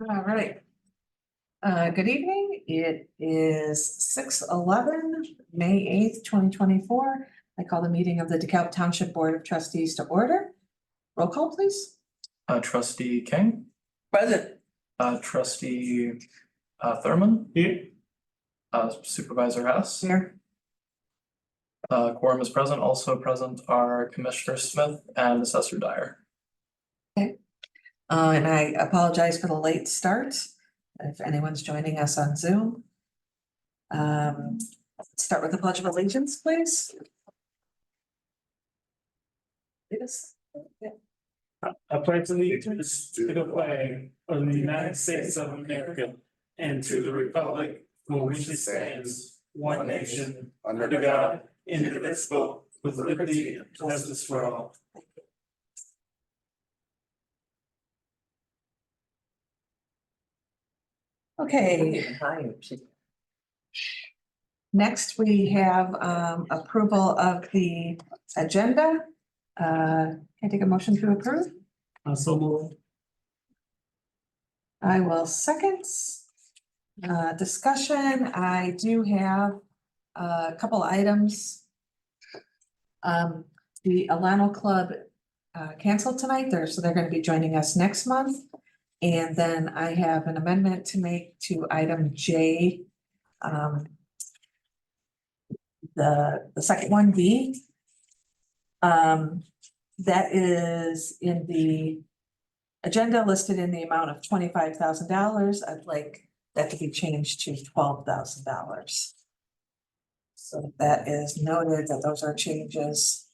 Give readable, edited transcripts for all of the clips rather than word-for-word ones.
All right. Good evening. It is 6:11, May 8th, 2024. I call the meeting of the DeKalb Township Board of Trustees to order. Roll call, please. Trustee King, Present. trustee Thurman, Here. Supervisor Hess. Here. Quorum is present. Also present are Commissioner Smith and Assessor Dyer. And I apologize for the late start, if anyone's joining us on Zoom. Let's start with the Pledge of Allegiance, please. Yes. I pledge allegiance to the flag of the United States of America and to the republic for which it stands, one nation, under God, indivisible, with liberty and justice for all. Okay. Next, we have approval of the agenda. Can I take a motion to approve? So move. I will second. Discussion, I do have a couple items. The Alano Club canceled tonight, so they're gonna be joining us next month. And then I have an amendment to make to item J. The second one, B. That is in the agenda listed in the amount of $25,000. I'd like that to be changed to $12,000. So that is noted that those are changes.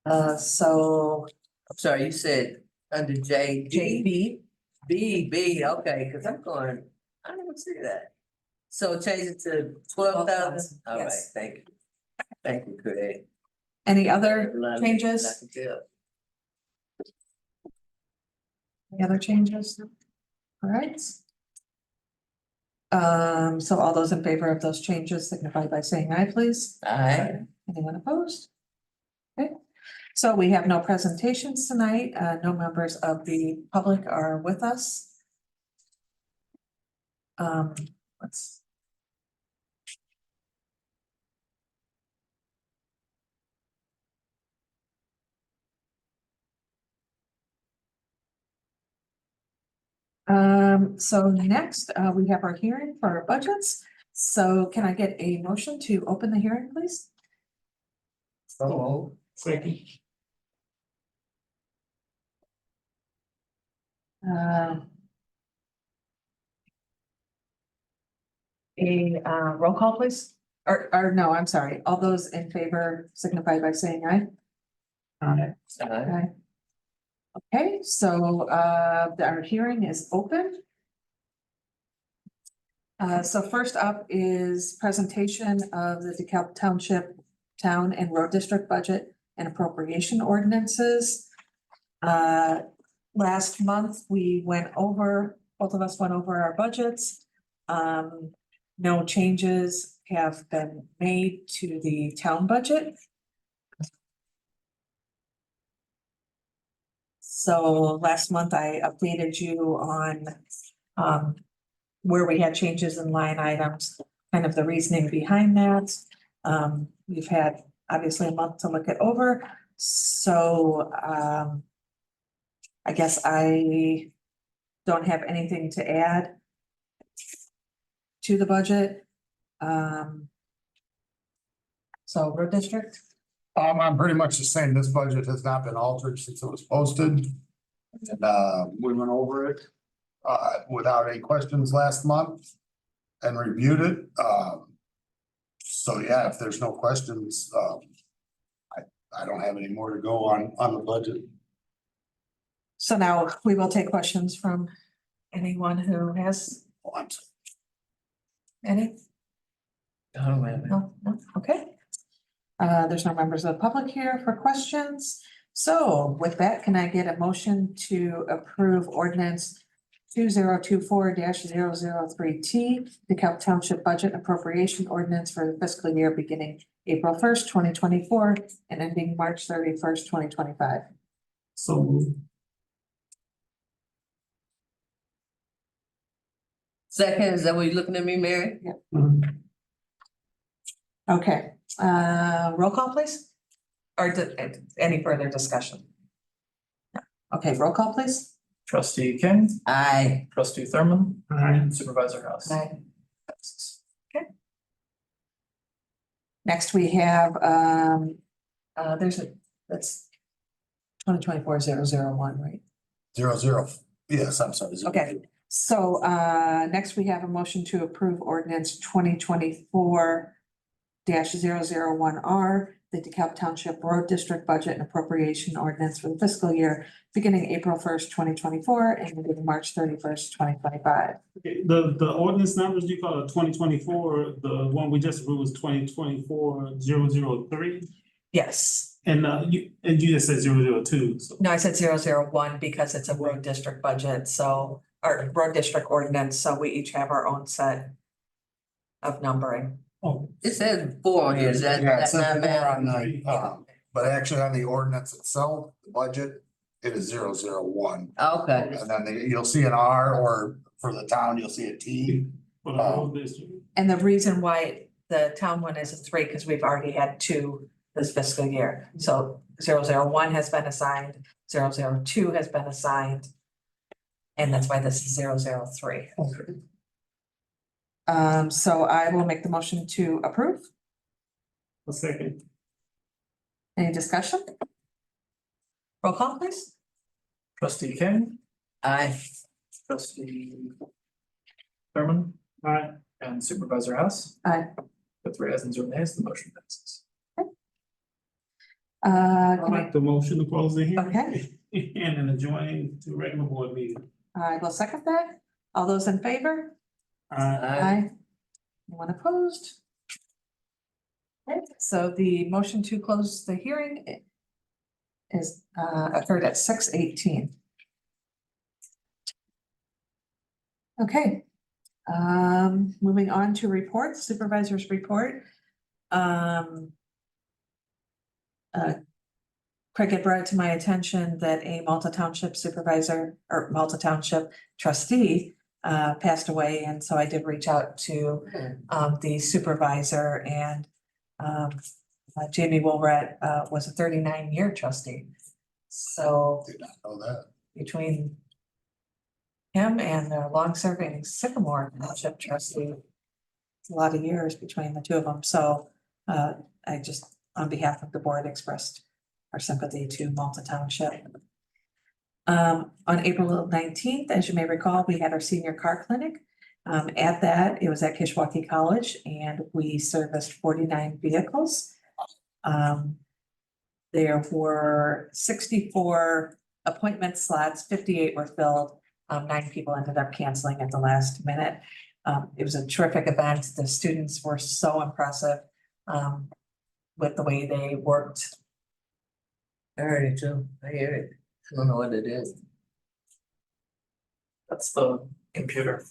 So I'm sorry, you said under J, JB, B, okay, cause I'm going, I didn't even see that. So change it to 12,000, all right, yes. thank you. Thank you, Craig. Any other changes? Any other changes? All right. So all those in favor of those changes signify by saying aye, please. Aye. Anyone opposed? Okay, so we have no presentations tonight. No members of the public are with us. Let's. So next, we have our hearing for our budgets. So can I get a motion to open the hearing, please? So, Second. Roll call, please. Or no, I'm sorry. All those in favor signify by saying aye. aye. Aye. Okay, so our hearing is open. So first up is presentation of the DeKalb Township Town and Road District Budget and Appropriation Ordinances. Last month, both of us went over our budgets. No changes have been made to the town budget. So last month I updated you on where we had changes in line items, kind of the reasoning behind that. We've had obviously a month to look it over. So I guess I don't have anything to add to the budget. So road district. I'm pretty much the same. This budget has not been altered since it was posted. And, we went over it, without any questions last month and reviewed it. So yeah, if there's no questions, I don't have any more to go on the budget. So now we will take questions from anyone who has any. Oh, man. No, okay. There's no members of the public here for questions. So with that, can I get a motion to approve ordinance 2024-003T, DeKalb Township Budget Appropriation Ordinance for the fiscal year beginning April 1st, 2024 and ending March 31st, 2025? So move. Second, is that what you're looking at me, Mary? Okay, roll call, please? Or any further discussion? No. Okay, roll call, please? Trustee King, Aye. trustee Thurman, Aye. supervisor House. Aye. Okay. Next, we have, that's 2024-001, right? 00. Yes, I'm sorry. Okay, so next we have a motion to approve ordinance 2024-001R, the DeKalb Township Road District Budget and Appropriation Ordinance for the fiscal year beginning April 1st, 2024 and ending March 31st, 2025. Okay, the ordinance numbers you call it 2024, the one we just approved was 2024-003. Yes, And you just said 002, so. no, I said 001 because it's a road district budget, so, or road district ordinance, so we each have our own set of numbering. Oh, It says 4 on here, is that, Yeah, it that's says not 4 bad? on the, but actually on the ordinance itself, the budget, it is 001. Okay, And then you'll see an R, or for the town, you'll see a T. for the road district. And the reason why the town one is a 3, because we've already had 2 this fiscal year. So 001 has been assigned, 002 has been assigned. And that's why this is 003. So I will make the motion to approve. A second. Any discussion? Roll call, please. Trustee King, aye. trustee Thurman, Aye. and supervisor House. Aye. With 3 ayes and 0 nays, the motion passes. I'd Can like the motion to close the hearing. Okay. And then adjourn to regular board meeting. I will second that. All those in favor? Aye. Anyone opposed? Okay, so the motion to close the hearing is occurred at 6:18. Okay, moving on to reports, supervisor's report. Craig had brought it to my attention that a Malta Township supervisor or Malta Township trustee passed away, and so I did reach out to the supervisor, and Jamie Wilbrett was a 39-year trustee. So Did not know that. between him and the long-serving Sycamore Township trustee, it's a lot of years between the two of them. So I just, on behalf of the board, expressed our sympathy to Malta Township. On April 19th, as you may recall, we had our senior car clinic. At that, it was at Kishwaukee College, and we serviced 49 vehicles. There were 64 appointment slots, 58 were filled. 9 people ended up canceling at the last minute. It was a terrific event. The students were so impressive with the way they worked. I heard it too, I hear it, I don't know what it is. That's the computer.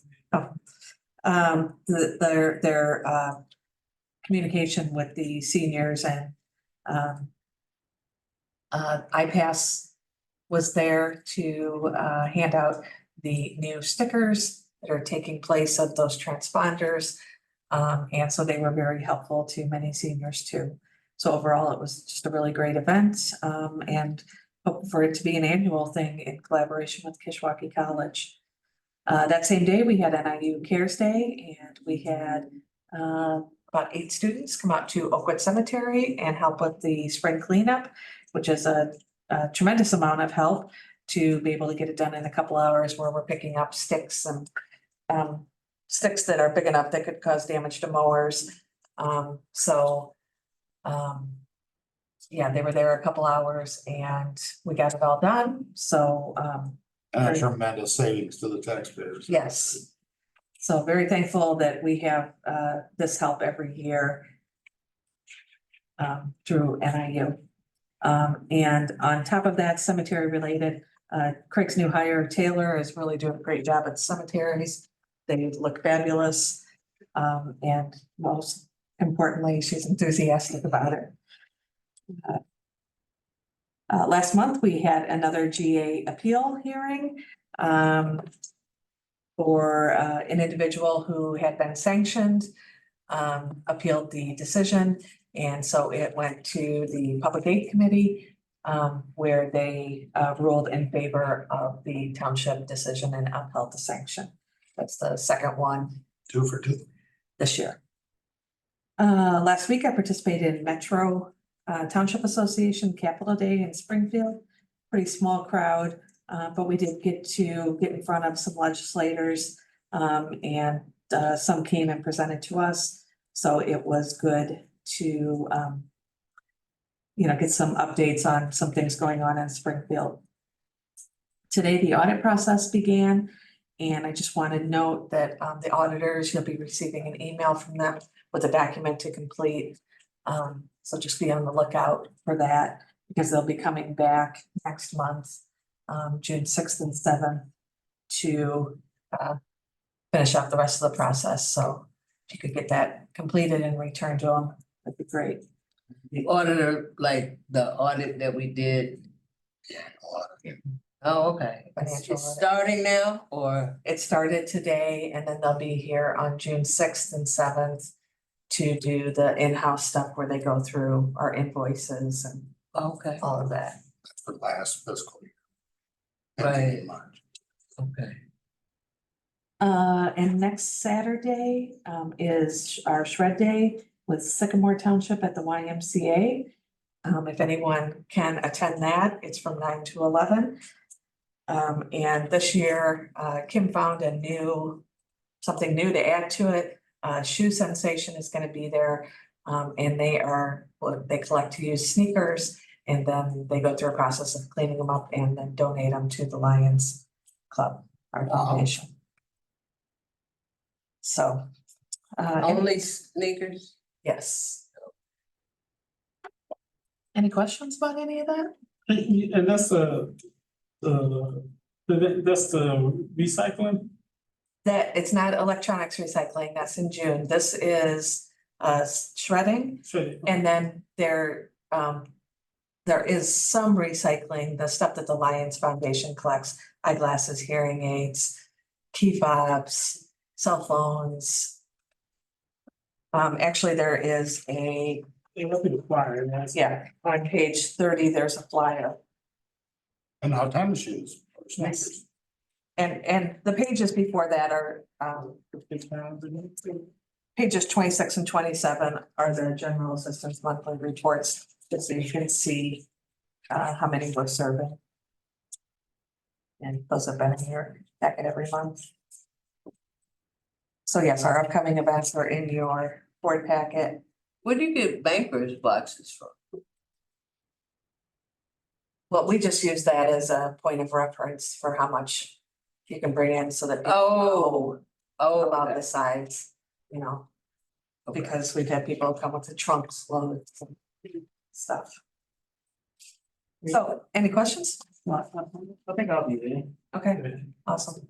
Their communication with the seniors, and IPAS was there to hand out the new stickers that are taking place of those transponders. And so they were very helpful to many seniors too. So overall, it was just a really great event, and hope for it to be an annual thing in collaboration with Kishwaukee College. That same day, we had NIU Cares Day, and we had about 8 students come out to Oakwood Cemetery and help with the spring cleanup, which is a tremendous amount of help to be able to get it done in a couple hours, where we're picking up sticks and sticks that are big enough that could cause damage to mowers. Yeah, they were there a couple hours and we got it all done. So And a tremendous savings to the taxpayers. yes. So very thankful that we have this help every year through NIU. And on top of that, cemetery related, Craig's new hire, Taylor, is really doing a great job at cemeteries. They look fabulous. And most importantly, she's enthusiastic about it. Last month, we had another GA appeal hearing. for an individual who had been sanctioned, appealed the decision. And so it went to the Public Aid Committee, where they ruled in favor of the township decision and upheld the sanction. That's the second one 2 for 2. this year. Last week I participated in Metro Township Association Capitol Day in Springfield. Pretty small crowd, but we did get in front of some legislators, and some came and presented to us. So it was good to get some updates on some things going on in Springfield. Today, the audit process began, and I just want to note that the auditors, you'll be receiving an email from them with a document to complete. So just be on the lookout for that, because they'll be coming back next month, June 6th and 7th, to finish up the rest of the process. So if you could get that completed and returned to them, that'd be great. The auditor, like the audit that we did. Oh, okay. Financial It's audit. starting now, or? It started today, and then they'll be here on June 6th and 7th to do the in-house stuff where they go through our invoices and Okay, all of that. That's for last fiscal year. Right. Ending in March. okay. And next Saturday, is our shred day with Sycamore Township at the YMCA. If anyone can attend that, it's from 9 to 11. And this year, Kim found something new to add to it. Shoe Sensation is gonna be there. And they collect to use sneakers, and then they go through a process of cleaning them up and then donate them to the Lions Club, our Wow. foundation. So. Only sneakers? Yes. Any questions about any of that? And that's that's the recycling? That, it's not electronics recycling, that's in June. This is shredding. Sure. And then there is some recycling, the stuff that the Lions Foundation collects, eyeglasses, hearing aids, key fobs, cell phones. Actually, there is They must be required, that's. on page 30, there's a flyer. And now tennis shoes. or sneakers. And the pages before that are, pages 26 and 27 are the general assistance monthly reports, just so you can see how many we're serving. And those have been in your packet every month. So yes, our upcoming events are in your board packet. Where do you get bankers boxes from? Well, we just use that as a point of reference for how much you can bring in so that people know Oh, about okay. the size, Okay. because we've had people come with the trunks loaded with stuff. So, any questions? I think I'll be there. Okay, awesome.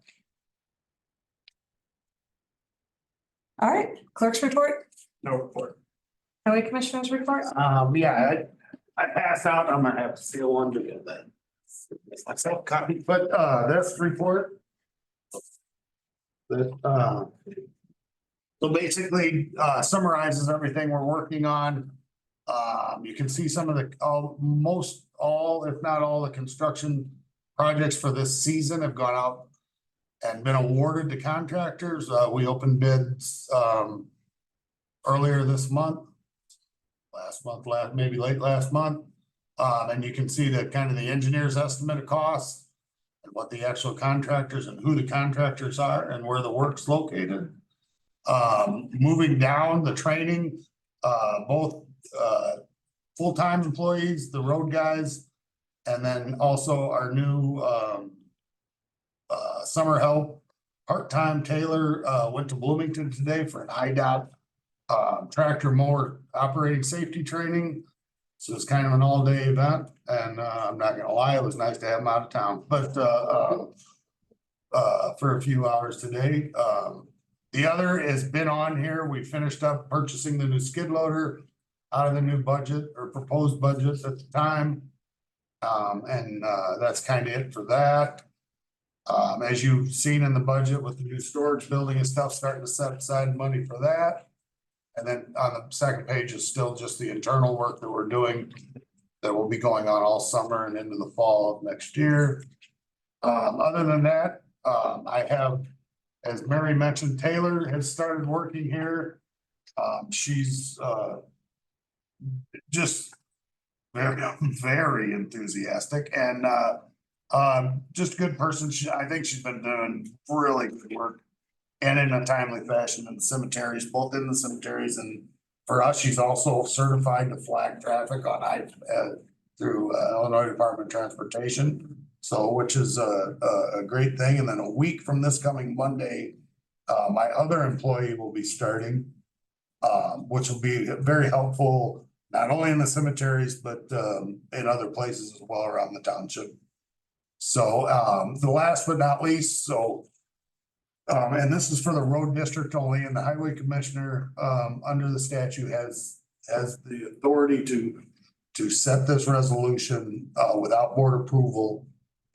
All right, clerk's report, No report. highway commissioner's report. Yeah, I passed out, I'm gonna have to steal one to get that. Myself copy, but this report. That so basically summarizes everything we're working on. You can see some of the, most all, if not all, the construction projects for this season have gone out and been awarded to contractors. We opened bids earlier this month. Maybe late last month. And you can see that kind of the engineer's estimate of costs and what the actual contractors and who the contractors are and where the work's located. Moving down the training, both full-time employees, the road guys, and then also our new summer help, part-time Taylor, went to Bloomington today for an IDOT tractor mower operating safety training. So it's kind of an all-day event, and I'm not gonna lie, it was nice to have him out of town, but for a few hours today. The other has been on here. We finished up purchasing the new skid loader out of the new budget or proposed budget at the time. And that's kind of it for that. As you've seen in the budget with the new storage building and stuff, starting to set aside money for that. And then on the second page is still just the internal work that we're doing that will be going on all summer and into the fall of next year. Other than that, I have, as Mary mentioned, Taylor has started working here. She's just very enthusiastic and just a good person. I think she's been doing really good work and in a timely fashion in the cemeteries, both in the cemeteries, and for us, she's also certified to flag traffic on through Illinois Department of Transportation. So, which is a great thing. And then a week from this coming Monday, my other employee will be starting, which will be very helpful, not only in the cemeteries, but in other places as well around the township. So, the last but not least, and this is for the road district only, and the highway commissioner, under the statute has the authority to set this resolution, without board approval.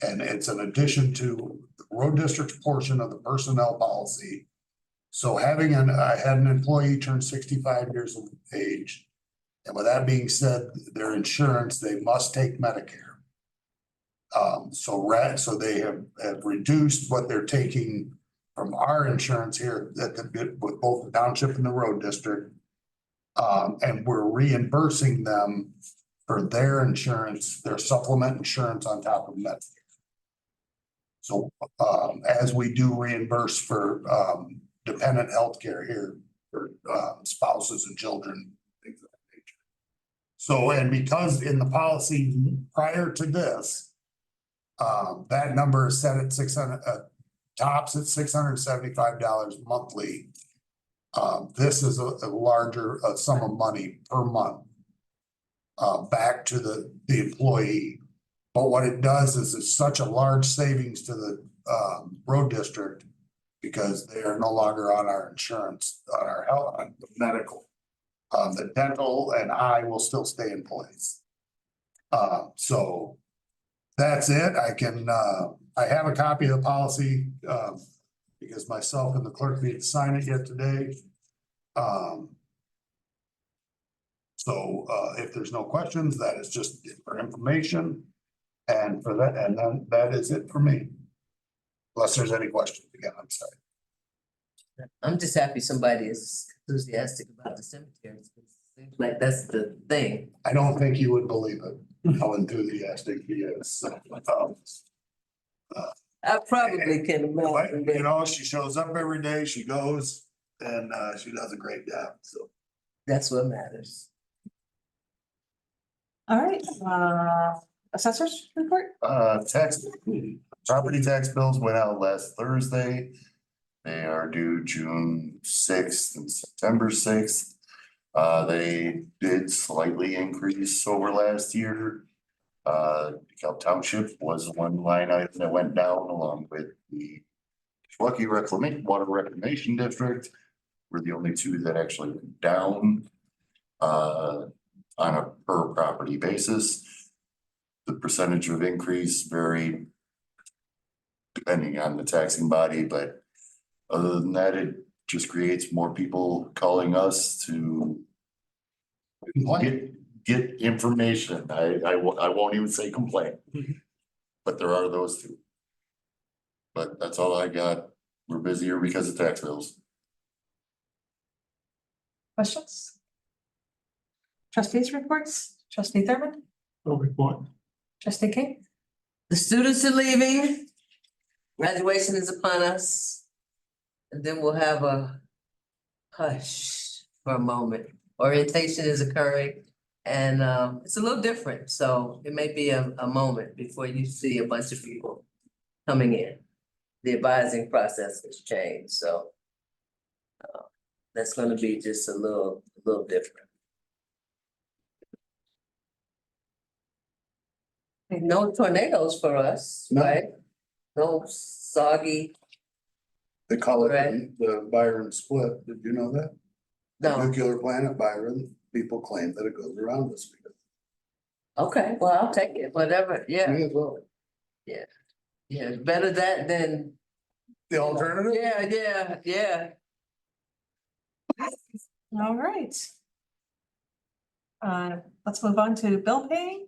And it's an addition to the road district's portion of the personnel policy. So I had an employee turn 65 years of age. And with that being said, their insurance, they must take Medicare. So they have reduced what they're taking from our insurance here with both the township and the road district. And we're reimbursing them for their insurance, their supplement insurance on top of Medicare. So, as we do reimburse for, dependent healthcare here for, spouses and children, things of that nature. So, and because in the policy prior to this, that number is set at 600, tops at $675 monthly. This is a larger sum of money per month, back to the employee. But what it does is it's such a large savings to the road district because they are no longer on our insurance, on our health, on the medical. The dental and eye will still stay in place. So that's it. I have a copy of the policy because myself and the clerk need to sign it yet today. So if there's no questions, that is just for information. And for that, and then that is it for me. Unless there's any questions again, I'm sorry. I'm just happy somebody is enthusiastic about the cemeteries. It seems like that's the thing. I don't think you would believe it, how enthusiastic he is. So, I probably can imagine you that. know, she shows up every day, she goes, and she does a great job, so. That's what matters. All right, assessors report? Property tax bills went out last Thursday. They are due June 6th and September 6th. They did slightly increase over last year. DeKalb Township was one line item that went down along with the Water Reclamation District. Were the only two that actually went down on a per property basis. The percentage of increase varied depending on the taxing body, but other than that, it just creates more people calling us to get information. I won't even say complain, but there are those two. But that's all I got. We're busier because of tax bills. Questions? Trustees reports, trustee Thurman, No report. trustee King? The students are leaving. Graduation is upon us. And then we'll have a hush for a moment. Orientation is occurring and it's a little different. So it may be a moment before you see a bunch of people coming in. The advising process has changed, so that's gonna be just a little different. No tornadoes for us, No. right? No soggy, They call it Right. the Byron split. Did you know that? no, Nuclear planet Byron, people claim that it goes around us. okay, well, I'll take it, whatever, yeah. Me as well. Yeah, better that than, The alternative? yeah. All right. Let's move on to bill paying.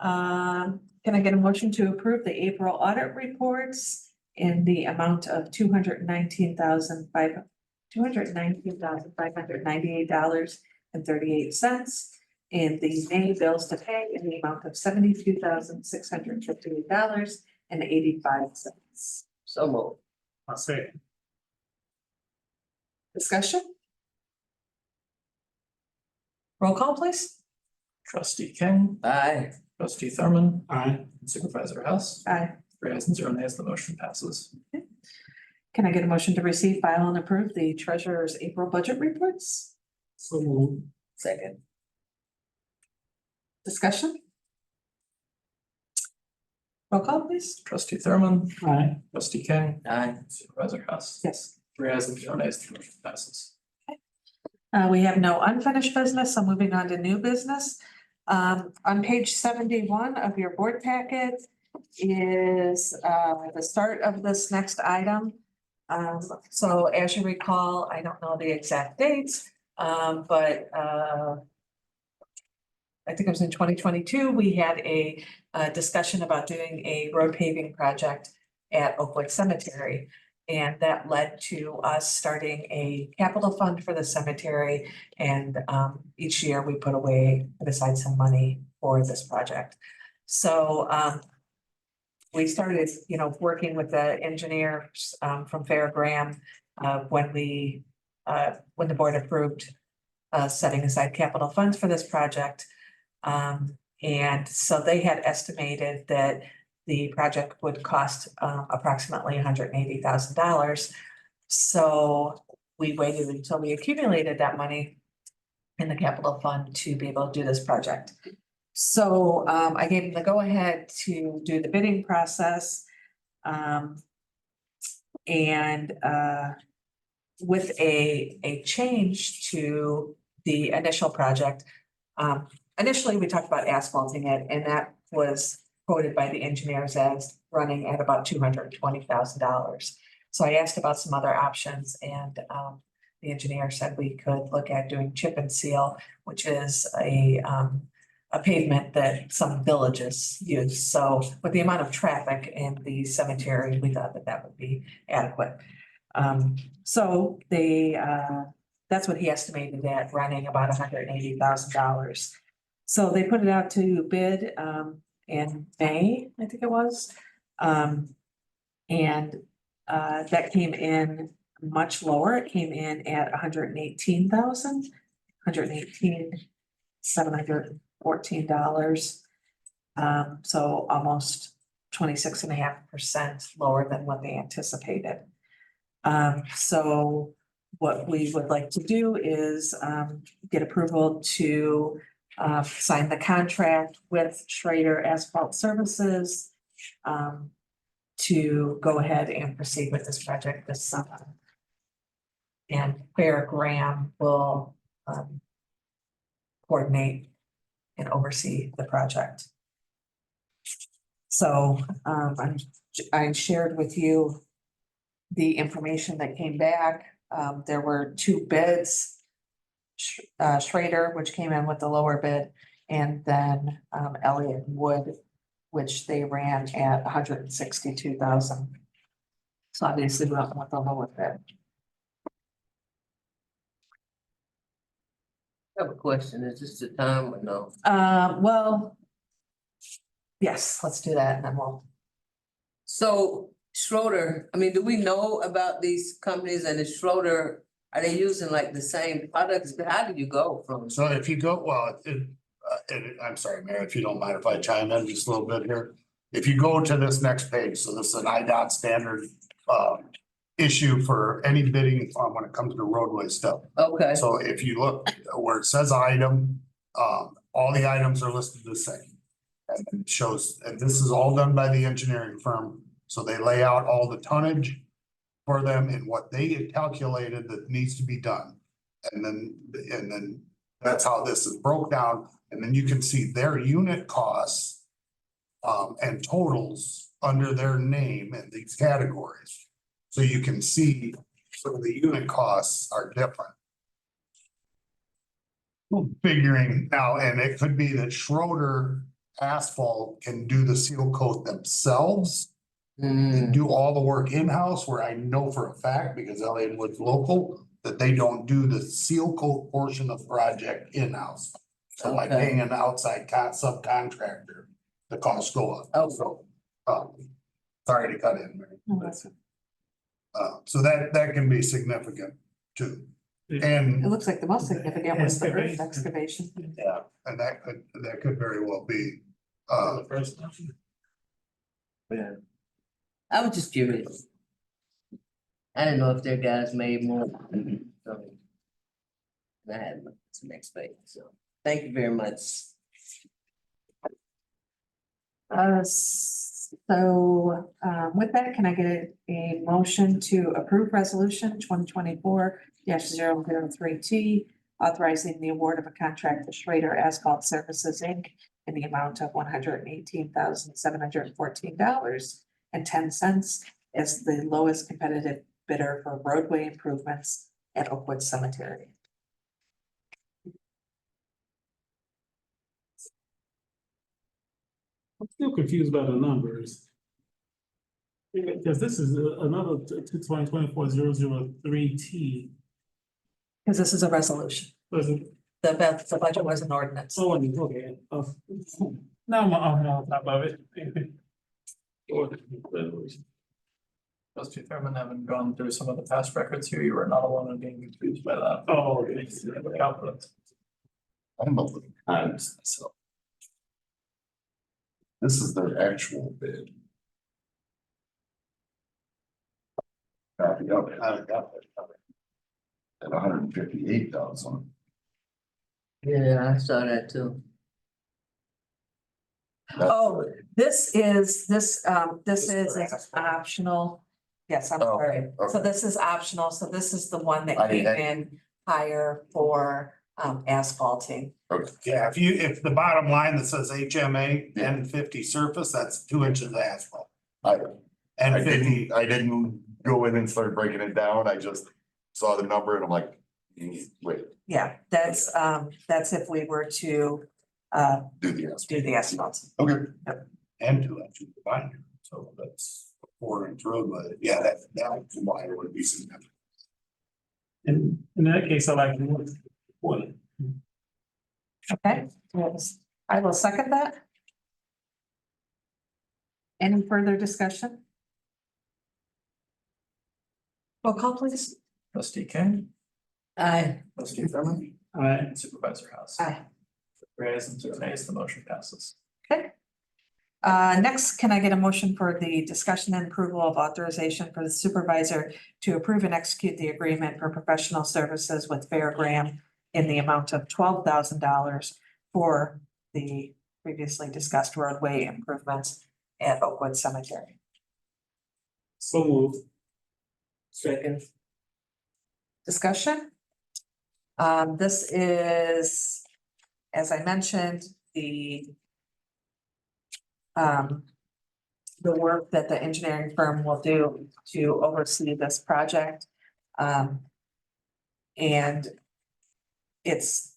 Can I get a motion to approve the April audit reports in the amount of $219,598.38, and the May bills to pay in the amount of $72,658.85. So moved. I'll say, Discussion? Roll call, please. Trustee King, Aye. trustee Thurman, aye, supervisor Hess. Aye. 3 ayes and 0 nays, the motion passes. Can I get a motion to receive, file, and approve the treasurer's April budget reports? so moved. Second. Discussion? Roll call, please. Trustee Thurman, Aye, trustee King, Aye. supervisor Hess. Yes. 3 ayes and 0 nays, the motion passes. We have no unfinished business, so moving on to new business. On page 71 of your board packet is the start of this next item. So as you recall, I don't know the exact dates, but I think it was in 2022, we had a discussion about doing a road paving project at Oakwood Cemetery. And that led to us starting a capital fund for the cemetery. And each year we put aside some money for this project. So we started, working with the engineers from Fairgraham when the board approved setting aside capital funds for this project. And so they had estimated that the project would cost approximately $180,000. So we waited until we accumulated that money in the capital fund to be able to do this project. So I gave them the go-ahead to do the bidding process. And with a change to the initial project. Initially, we talked about asphalting it, and that was quoted by the engineers as running at about $220,000. So I asked about some other options, and the engineer said we could look at doing chip and seal, which is a pavement that some villages use. So with the amount of traffic in the cemetery, we thought that that would be adequate. So that's what he estimated at, running about $180,000. So they put it out to bid in May, I think it was. That came in much lower. It came in at $118,714. So almost 26.5% lower than what they anticipated. So what we would like to do is get approval to sign the contract with Schrader Asphalt Services to go ahead and proceed with this project this summer. And Fairgraham will coordinate and oversee the project. So I shared with you the information that came back. There were 2 bids. Schrader, which came in with the lower bid, and then Elliott Wood, which they ran at $162,000. So obviously we went with the lower bid. I have a question. Is this the time or no? Well, yes, let's do that, and then we'll. So Schroeder, do we know about these companies, and is Schroeder, are they using like the same products? How did you go from? So if you go, I'm sorry, Mayor, if you don't mind if I chime in just a little bit here. If you go to this next page, so this is an IDOT standard issue for any bidding when it comes to roadway stuff. Okay, So if you look where it says item, all the items are listed the same. And it shows, and this is all done by the engineering firm. So they lay out all the tonnage for them and what they calculated that needs to be done. And then that's how this is broke down. And then you can see their unit costs and totals under their name in these categories. So you can see some of the unit costs are different. Figuring now, and it could be that Schroeder Asphalt can do the seal coat themselves. And do all the work in-house, where I know for a fact, because Elliott Wood's local, that they don't do the seal coat portion of the project in-house. So by Okay. paying an outside subcontractor, the costs go up. Oh. So, sorry to cut in, Mary. No, that's- So that can be significant too. It And, looks like the most significant was the earth excavation. yeah, and that could very well be, The first one. Yeah. I was just curious. I didn't know if their guys made more. So, I had some next page, so thank you very much. With that, can I get a motion to approve resolution 2024-003T, authorizing the award of a contract to Schrader Asphalt Services, Inc. in the amount of $118,714.10 as the lowest competitive bidder for roadway improvements at Oakwood Cemetery. I'm still confused by the numbers. Because this is another 2024-003T. Because this is a resolution. Was it? The budget was an ordinance. Oh, okay. Now I'm on top of it. Trustee Thurman, having gone through some of the past records here, you are not alone in being confused by that. Oh, okay. Confidence. I'm a little confused myself. This is their actual bid. Copy of it. At $158,000. Yeah, I saw that too. Oh, this is optional. Yes, I'm Oh, sorry. So okay. this is optional. So this is the one that I came had- in higher for asphalting. yeah, if the bottom line that says HMA Yeah. N50 surface, that's 2 inches of asphalt. I N50, didn't go in and start breaking it down. I just saw the number and I'm like, wait, Yeah, that's if we were to do the estimate. do the asphalt. Okay. and 2 inches of binder, so that's 4-inch road, but yeah, that wire would be significant. In that case, I like what? Okay, yes. I will second that. Any further discussion? Roll call, please. Trustee King, I, trustee Thurman, Alright, and supervisor House. Aye. 3 ayes and 2 nays, the motion passes. Okay. Next, can I get a motion for the discussion and approval of authorization for the supervisor to approve and execute the agreement for professional services with Fairgram in the amount of $12,000 for the previously discussed roadway improvements at Oakwood Cemetery? so moved. second, Discussion? This is, as I mentioned, the work that the engineering firm will do to oversee this project. And it's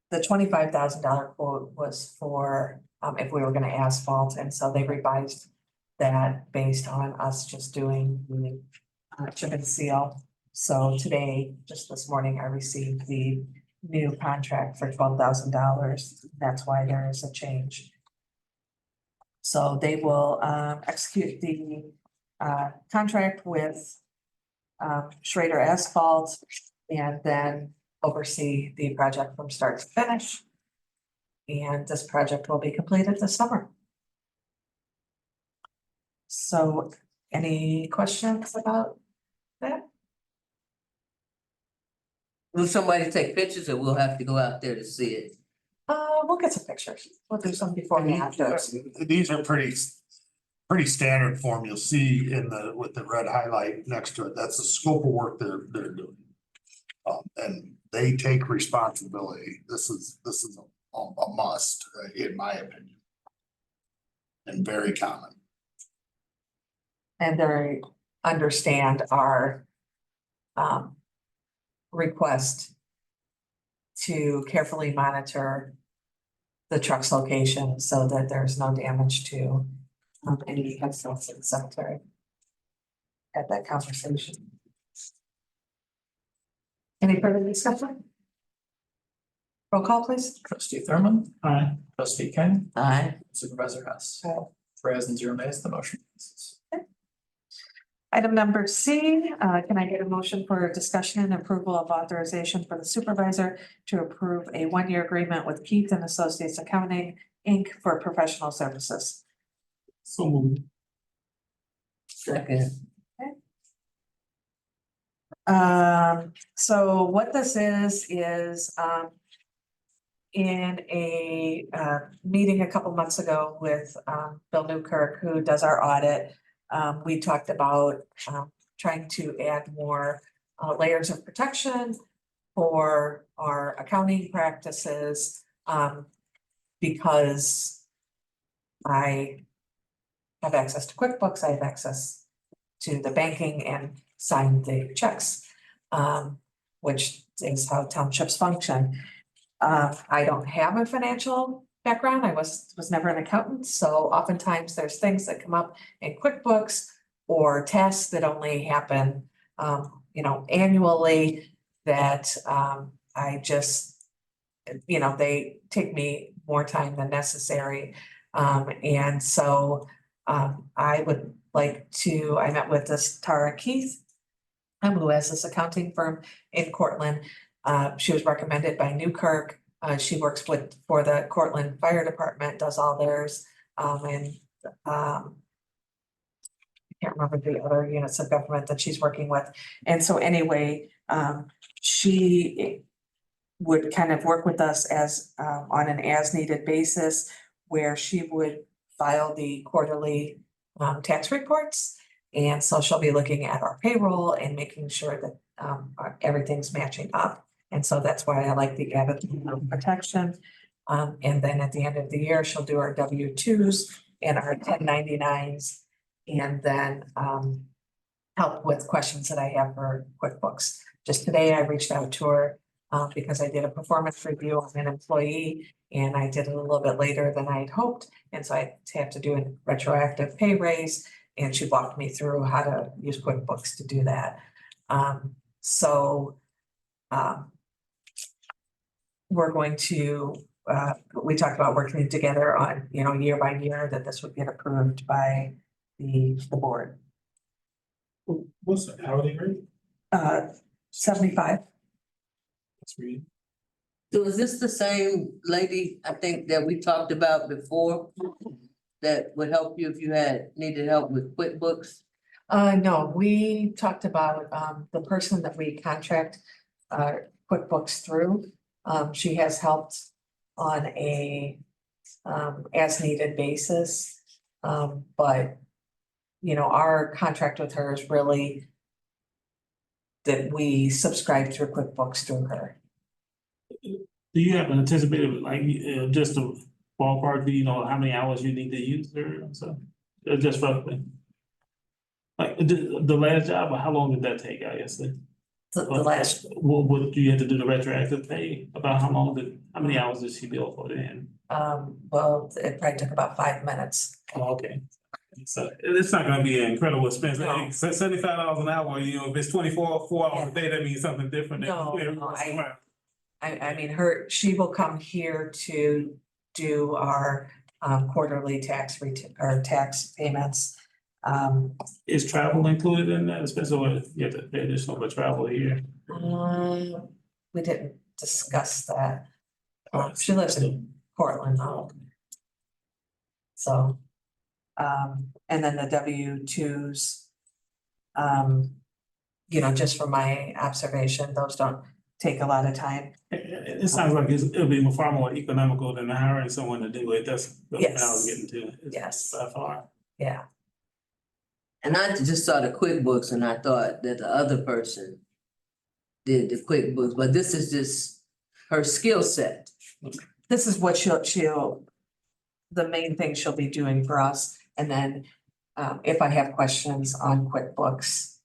the $25,000 quote was for if we were gonna asphalt, and so they revised that based on us just doing the chip and seal. So today, just this morning, I received the new contract for $12,000. That's why there is a change. So they will execute the contract with Schrader Asphalt and then oversee the project from start to finish. And this project will be completed this summer. So any questions about that? will somebody take pictures or we'll have to go out there to see it? We'll get some pictures. We'll do some before and after. These are pretty standard form. You'll see with the red highlight next to it. That's the scope of work they're doing. And they take responsibility. This is a must, in my opinion. and very common. And they understand our request to carefully monitor the truck's location so that there's no damage to any headstones in the cemetery. At that conversation. Any further discussion? Roll call, please. Trustee Thurman, Aye. trustee King, Aye. supervisor Hess. Aye. 3 ayes and 0 nays, the motion passes. Item number C, can I get a motion for discussion and approval of authorization for the supervisor to approve a one-year agreement with Keith and Associates Accounting, Inc. for professional services? So moved. Second. So what this is in a meeting a couple months ago with Bill Newkirk, who does our audit, we talked about trying to add more layers of protection for our accounting practices, because I have access to QuickBooks, I have access to the banking and sign the checks, which is how townships function. I don't have a financial background. I was never an accountant, so oftentimes there's things that come up in QuickBooks or tasks that only happen, annually that I just, they take me more time than necessary. And so I would like to, I met with this Tara Keith, who has this accounting firm in Cortland. She was recommended by Newkirk. She works for the Cortland Fire Department, does all theirs, and I can't remember the other units of government that she's working with. And so anyway, she would kind of work with us as on an as-needed basis, where she would file the quarterly tax reports. And so she'll be looking at our payroll and making sure that everything's matching up. And so that's why I like the added protection. And then at the end of the year, she'll do our W-2s and our 1099s. And then help with questions that I have for QuickBooks. Just today, I reached out to her because I did a performance review on an employee, and I did it a little bit later than I had hoped. And so I have to do a retroactive pay raise, and she walked me through how to use QuickBooks to do that. We're going to, we talked about working together on, year by year, that this would get approved by the board. What's the hourly rate? 75. That's read. So is this the same lady, I think, that we talked about before? That would help you if you needed help with QuickBooks? No, we talked about the person that we contract QuickBooks through. She has helped on a as needed basis. But our contract with her is really that we subscribe through QuickBooks through her. Do you have an anticipated, like, just a ballpark, do you know how many hours you need to use her, and so, just roughly? Like, the last job, or how long did that take, I guess? The last, What do you have to do the retroactive pay, about how many hours did she bill for then? well, it probably took about 5 minutes. Oh, okay. So it's not gonna be an incredible expense, No. like, $75 an hour, if it's 4 hours a day, that means something different. than No, every no, once in a while. I mean, she will come here to do our quarterly tax or tax payments. Is travel included in that, especially if you have to pay additional for travel here? We didn't discuss that. She lives in Portland now. So, and then the W-2s, just from my observation, those don't take a lot of time. It sounds like it'll be far more economical than hiring someone to do it, that's what I was Yes. getting to. It's Yes. By far. Yeah, And I just saw the QuickBooks and I thought that the other person did the QuickBooks, but this is just her skill set. this is what she'll the main thing she'll be doing for us. And then if I have questions on QuickBooks,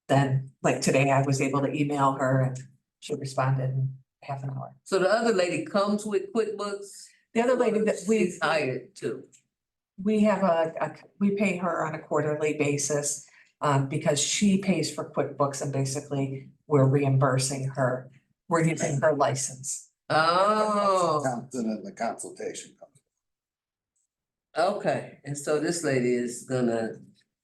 then like today I was able to email her and she responded in half an hour. So the other lady comes with QuickBooks? The other lady that She's hired too. we have we pay her on a quarterly basis because she pays for QuickBooks and basically we're reimbursing her. We're using her license. Oh, And then the consultation comes. okay, and so this lady is gonna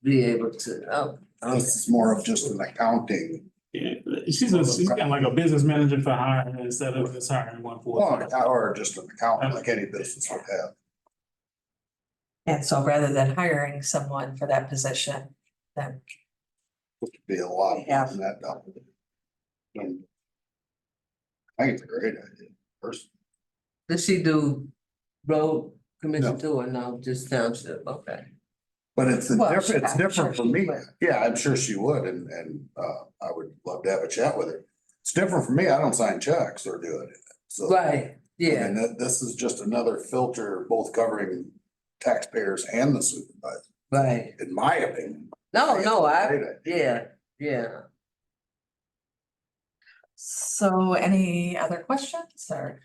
be able to, okay. This is more of just an accounting, Yeah, she's kind of like a business manager for hiring instead of just hiring one for. or just an accountant like any business would have. And so rather than hiring someone for that position, then Which would be a lot Yeah. of that done. And I think it's a great idea, personally. Does she do road commission No. too, or no, just township, okay? But it's Well, different, it's I'm sure different for she me. would. Yeah, I'm sure she would, and I would love to have a chat with her. It's different for me. I don't sign checks or do it. So. Right, yeah, And this is just another filter, both covering taxpayers and the supervisor, right. in my opinion. No, no, Great idea. yeah. so any other questions or?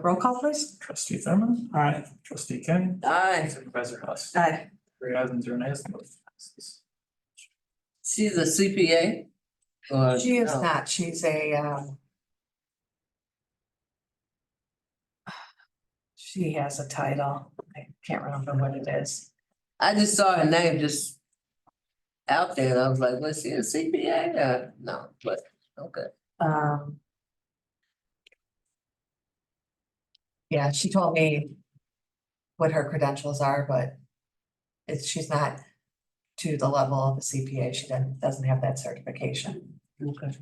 Roll call please. Trustee Thurman, Alright, trustee Kenny, Aye, supervisor Huss. Aye. 3 ayes and 0 nays, the motion passes. she's a CPA? Or She is no? not, she's a she has a title, I can't remember what it is. I just saw her name just out there, and I was like, was she a CPA? No, but, okay. Yeah, she told me what her credentials are, but she's not to the level of a CPA. She doesn't have that certification. Okay.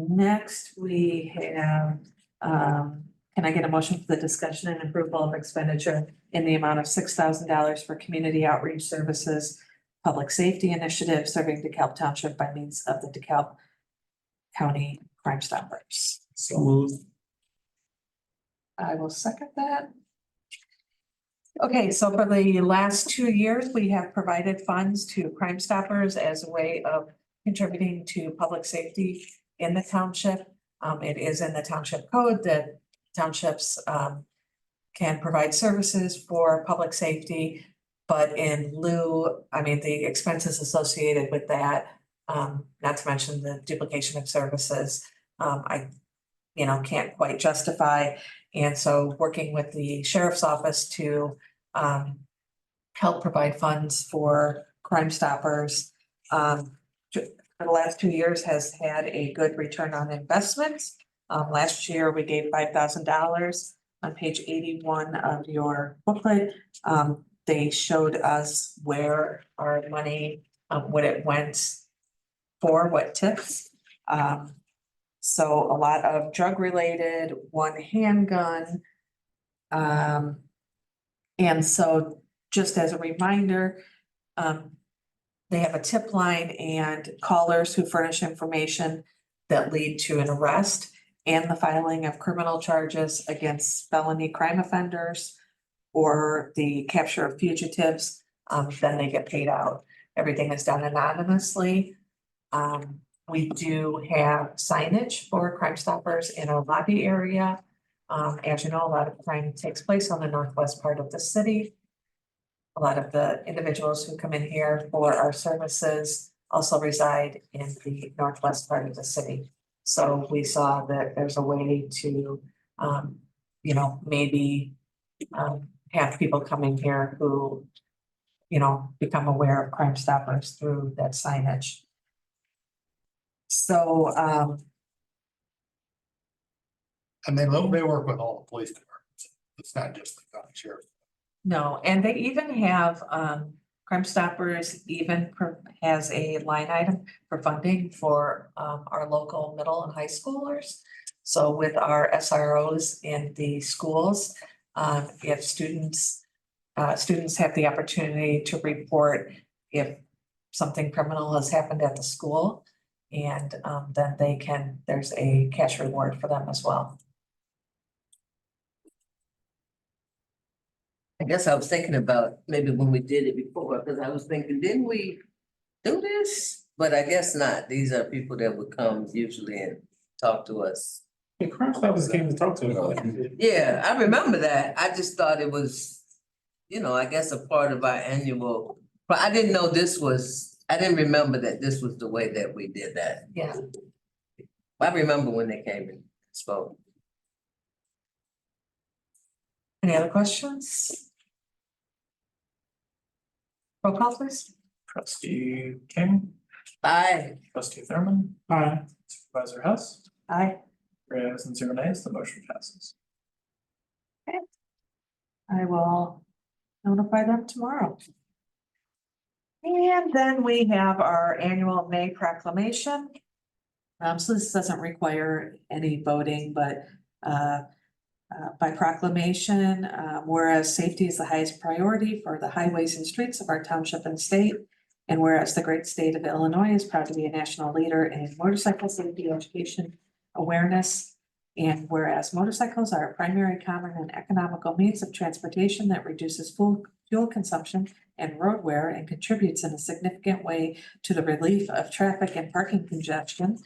Next we have, can I get a motion for the discussion and approval of expenditure in the amount of $6,000 for community outreach services, public safety initiative serving DeKalb Township by means of the DeKalb County Crime Stoppers? so moved. I will second that. Okay, so for the last 2 years, we have provided funds to Crime Stoppers as a way of contributing to public safety in the township. It is in the township code that townships can provide services for public safety. But in lieu, the expenses associated with that, not to mention the duplication of services, I can't quite justify. And so working with the sheriff's office to help provide funds for Crime Stoppers. For the last 2 years has had a good return on investment. Last year we gave $5,000 on page 81 of your booklet. They showed us where our money, what it went for, what tips. So a lot of drug related, 1 handgun. And so just as a reminder, they have a tip line and callers who furnish information that lead to an arrest and the filing of criminal charges against felony crime offenders or the capture of fugitives, then they get paid out. Everything is done anonymously. We do have signage for Crime Stoppers in our lobby area. As you know, a lot of crime takes place on the northwest part of the city. A lot of the individuals who come in here for our services also reside in the northwest part of the city. So we saw that there's a way to, maybe have people come in here who, become aware of Crime Stoppers through that signage. So, And they work with all the police departments. It's not just the county sheriff. no, and they even have, Crime Stoppers has a line item for funding for, our local middle and high schoolers. So with our SROs in the schools, if students have the opportunity to report if something criminal has happened at the school. And then there's a cash reward for them as well. I guess I was thinking about maybe when we did it before, because I was thinking, didn't we do this? But I guess not. These are people that would come usually and talk to us. The crime officers came to talk to us. Yeah, I remember that. I just thought it was, I guess a part of our annual, but I didn't know I didn't remember that this was the way that we did that. Yeah. I remember when they came and spoke. Any other questions? Roll call please. Trustee King, Aye. trustee Thurman, Aye. supervisor Hess, Aye. 3 ayes and 0 nays, the motion passes. I will notify them tomorrow. And then we have our annual May proclamation. So this doesn't require any voting, but by proclamation, whereas safety is the highest priority for the highways and streets of our township and state. And whereas the great state of Illinois is proud to be a national leader in motorcycle safety education awareness. And whereas motorcycles are a primary, common, and economical means of transportation that reduces fuel consumption and road wear and contributes in a significant way to the relief of traffic and parking congestion.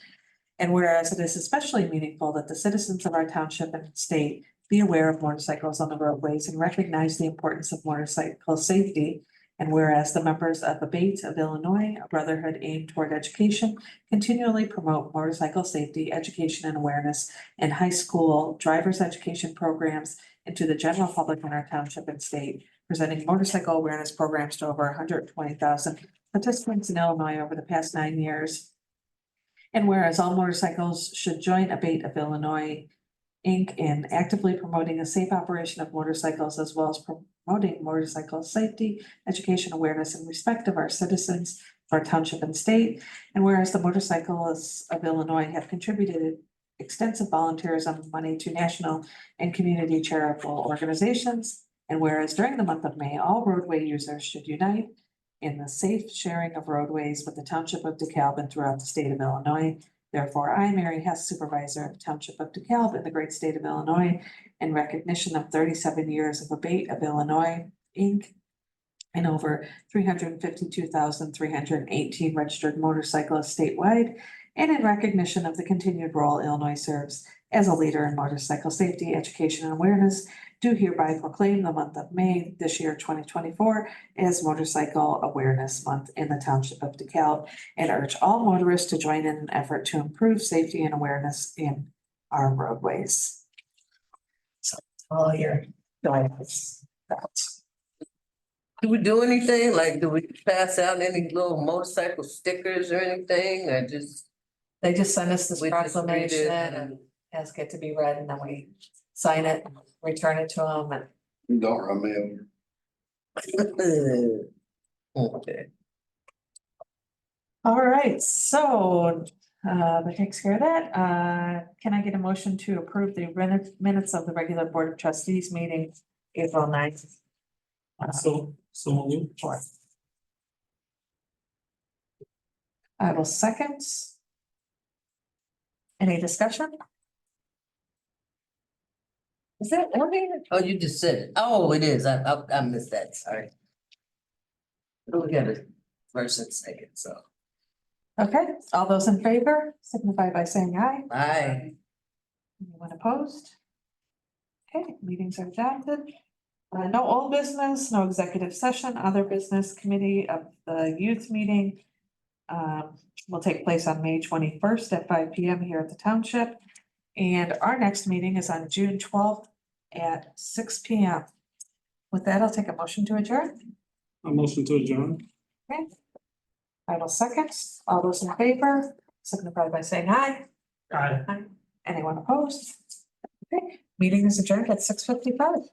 And whereas it is especially meaningful that the citizens of our township and state be aware of motorcycles on the roadways and recognize the importance of motorcycle safety. And whereas the members of the Abate of Illinois, a brotherhood aimed toward education, continually promote motorcycle safety, education, and awareness in high school driver's education programs and to the general public in our township and state, presenting motorcycle awareness programs to over 120,000 participants in Illinois over the past 9 years. And whereas all motorcycles should join Abate of Illinois, Inc. in actively promoting a safe operation of motorcycles as well as promoting motorcycle safety, education, awareness, and respect of our citizens, for our township and state. And whereas the motorcyclists of Illinois have contributed extensive volunteerism money to national and community charitable organizations. And whereas during the month of May, all roadway users should unite in the safe sharing of roadways with the township of DeKalb and throughout the state of Illinois. Therefore, I, Mary Hess, supervisor of the township of DeKalb in the great state of Illinois, in recognition of 37 years of Abate of Illinois, Inc. and over 352,318 registered motorcyclists statewide, and in recognition of the continued role Illinois serves as a leader in motorcycle safety, education, and awareness, do hereby proclaim the month of May this year, 2024, as Motorcycle Awareness Month in the Township of DeKalb, and urge all motorists to join in an effort to improve safety and awareness in our roadways. So all your guidance. Do we do anything? Like, do we pass out any little motorcycle stickers or anything, or just? They just send us this We just read it proclamation and ask it to be read, and then we sign it, return it to them, and Don't run me over. Okay. all right, so that takes care of that. Can I get a motion to approve the minutes of the regular Board of Trustees meeting, April 9th? So moved. I will second. Any discussion? Is that ordinary? Oh, you just said it. Oh, it is. I missed that. Sorry. We got a first and second, so. Okay, all those in favor signify by saying aye. Aye. Anyone opposed? Okay, meetings are adopted. No old business, no executive session, other business. Committee of the youth meeting will take place on May 21st at 5 p.m. here at the township. And our next meeting is on June 12th at 6 p.m. With that, I'll take a motion to adjourn. A motion to adjourn. Okay. I will second. All those in favor signify by saying aye. Aye. Anyone opposed? Okay, meeting is adjourned at 6:55.